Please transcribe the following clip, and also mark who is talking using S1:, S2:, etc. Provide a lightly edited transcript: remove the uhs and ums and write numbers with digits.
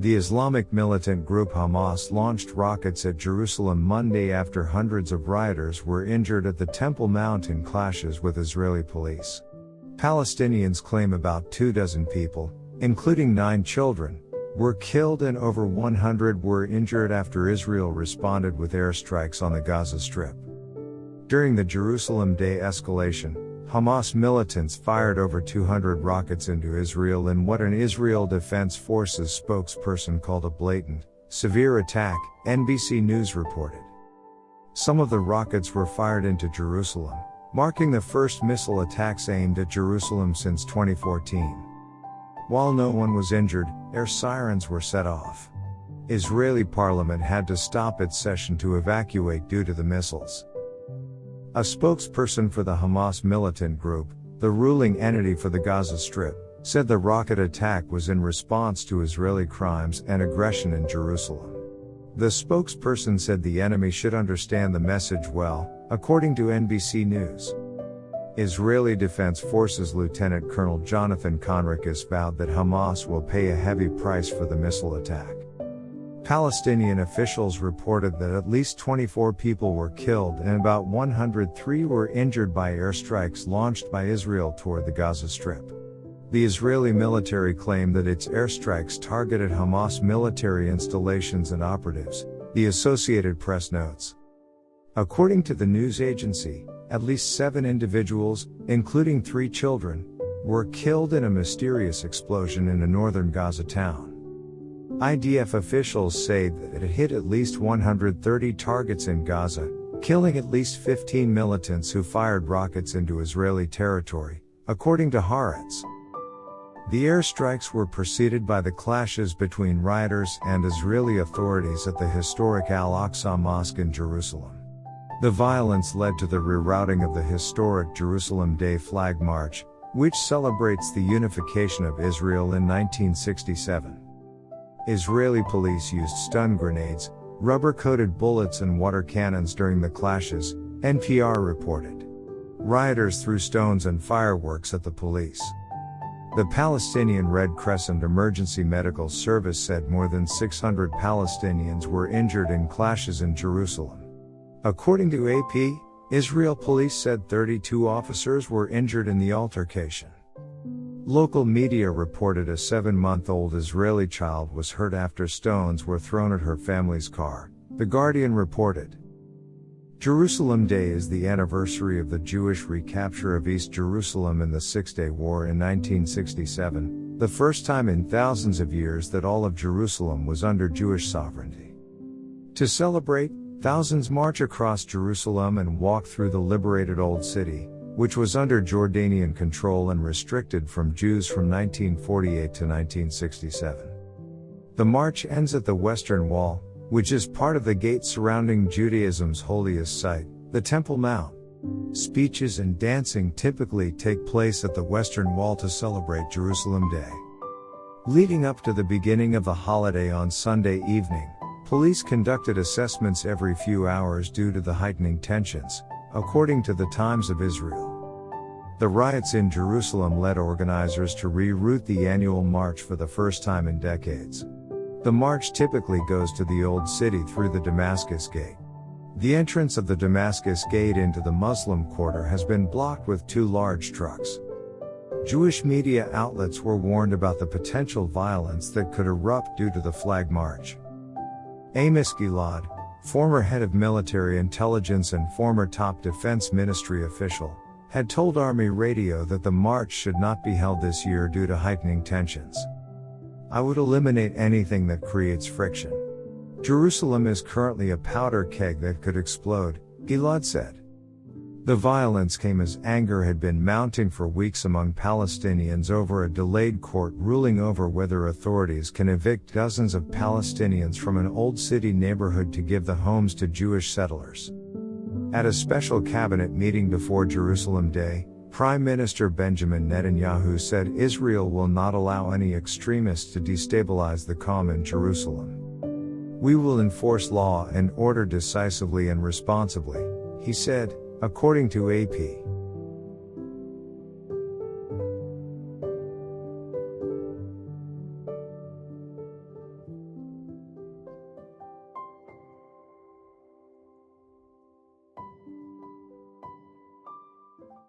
S1: The Islamic militant group Hamas launched rockets at Jerusalem Monday after hundreds of rioters were injured at the Temple Mount in clashes with Israeli police. Palestinians claim about 24 people, including 9 children, were killed and over 100 were injured after Israel responded with airstrikes on the Gaza Strip. During the Jerusalem Day escalation, Hamas militants fired over 200 rockets into Israel in what an Israel Defense Forces spokesperson called a blatant, severe attack, NBC News reported. Some of the rockets were fired into Jerusalem, marking the first missile attacks aimed at Jerusalem since 2014. While no one was injured, air sirens were set off. Israeli parliament had to stop its session to evacuate due to the missiles. A spokesperson for the Hamas militant group, the ruling entity for the Gaza Strip, said the rocket attack was in response to Israeli crimes and aggression in Jerusalem. The spokesperson said the enemy should understand the message well, according to NBC News. Israeli Defense Forces Lieutenant Colonel Jonathan Conricus vowed that Hamas will pay a heavy price for the missile attack. Palestinian officials reported that at least 24 people were killed and about 103 were injured by airstrikes launched by Israel toward the Gaza Strip. The Israeli military claimed that its airstrikes targeted Hamas military installations and operatives, the Associated Press notes. According to the news agency, at least 7 individuals, including 3 children, were killed in a mysterious explosion in a northern Gaza town. IDF officials say that it hit at least 130 targets in Gaza, killing at least 15 militants who fired rockets into Israeli territory, according to Haaretz. The airstrikes were preceded by the clashes between rioters and Israeli authorities at the historic Al-Aqsa Mosque in Jerusalem. The violence led to the rerouting of the historic Jerusalem Day Flag March, which celebrates the unification of Israel in 1967. Israeli police used stun grenades, rubber-coated bullets and water cannons during the clashes, NPR reported. Rioters threw stones and fireworks at the police. The Palestinian Red Crescent Emergency Medical Service said more than 600 Palestinians were injured in clashes in Jerusalem. According to AP, Israel police said 32 officers were injured in the altercation. Local media reported a 7-month-old Israeli child was hurt after stones were thrown at her family's car, The Guardian reported. Jerusalem Day is the anniversary of the Jewish recapture of East Jerusalem in the Six-Day War in 1967, the first time in thousands of years that all of Jerusalem was under Jewish sovereignty. To celebrate, thousands march across Jerusalem and walk through the liberated Old City, which was under Jordanian control and restricted from Jews from 1948 to 1967. The march ends at the Western Wall, which is part of the gate surrounding Judaism's holiest site, the Temple Mount. Speeches and dancing typically take place at the Western Wall to celebrate Jerusalem Day. Leading up to the beginning of the holiday on Sunday evening, police conducted assessments every few hours due to the heightening tensions, according to the Times of Israel. The riots in Jerusalem led organizers to reroute the annual march for the first time in decades. The march typically goes to the Old City through the Damascus Gate. The entrance of the Damascus Gate into the Muslim quarter has been blocked with 2 large trucks. Jewish media outlets were warned about the potential violence that could erupt due to the flag march. Amos Gilad, former head of military intelligence and former top defense ministry official, had told Army Radio that the march should not be held this year due to heightening tensions. "I would eliminate anything that creates friction. Jerusalem is currently a powder keg that could explode," Gilad said. The violence came as anger had been mounting for weeks among Palestinians over a delayed court ruling over whether authorities can evict dozens of Palestinians from an Old City neighborhood to give the homes to Jewish settlers. At a special cabinet meeting before Jerusalem Day, Prime Minister Benjamin Netanyahu said Israel will not allow any extremists to destabilize the calm in Jerusalem. "We will enforce law and order decisively and responsibly," he said, according to AP.